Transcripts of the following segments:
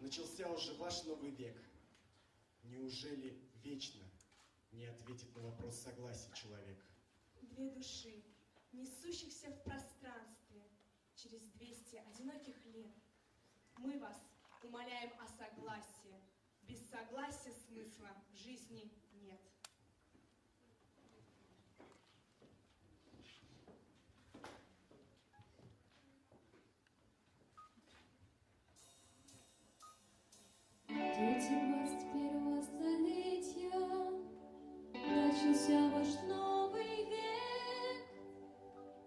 Начался уже ваш новый век. Неужели вечно не ответит на вопрос согласия человек? Две души, несущихся в пространстве через 200 одиноких лет. Мы вас умоляем о согласии. Без согласия смысла в жизни нет. Дети 21-го столетия, начался ваш новый век.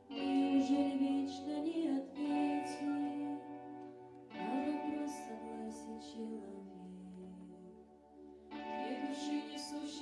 Неужели вечно не ответит на вопрос согласия человек? Две души, несущие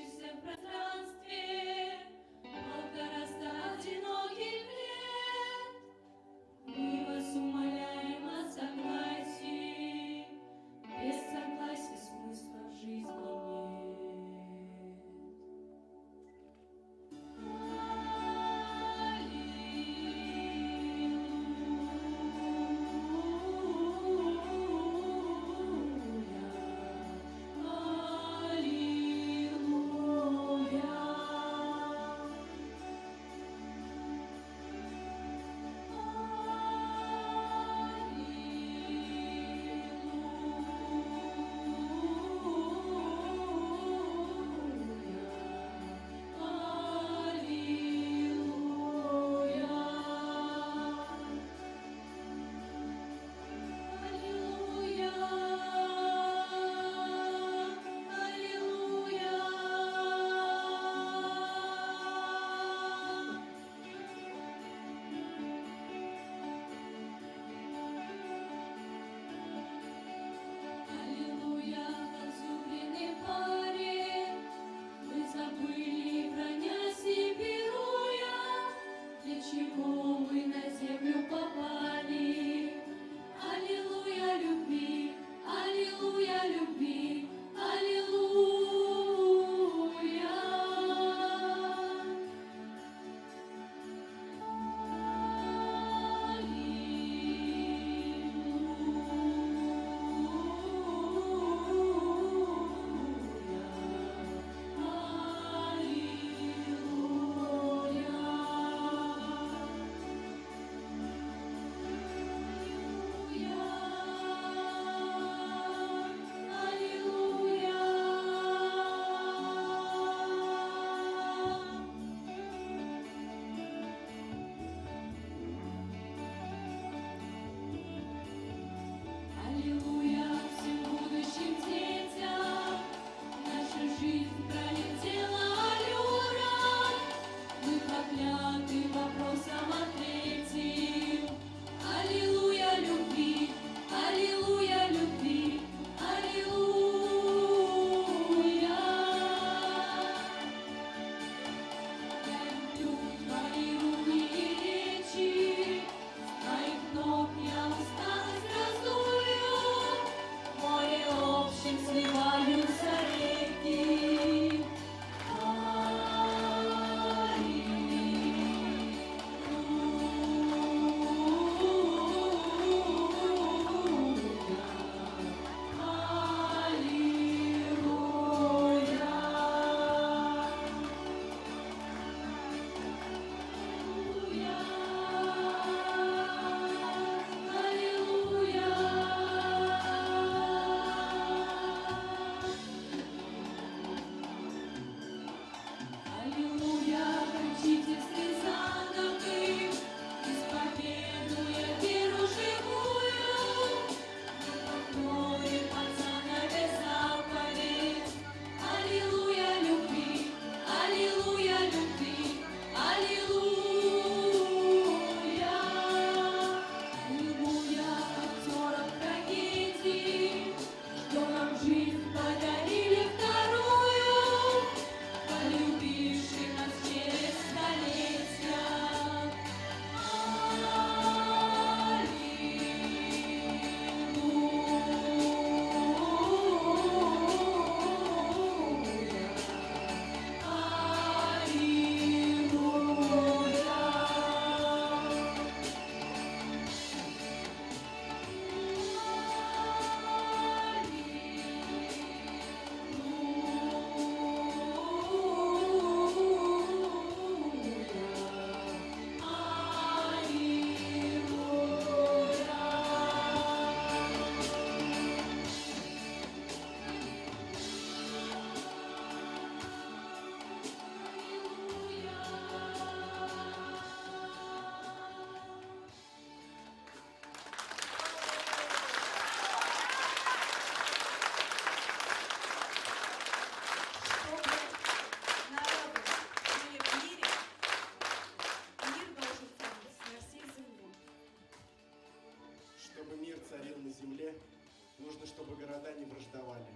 Нужно, чтобы города не враждовали.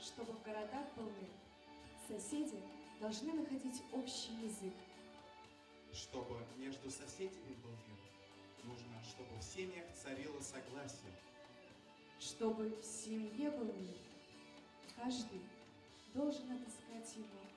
Чтобы в городах был мир, соседи должны находить общий язык. Чтобы между соседями был мир, нужно, чтобы в семьях царило согласие. Чтобы в семье был мир, каждый должен отыскать его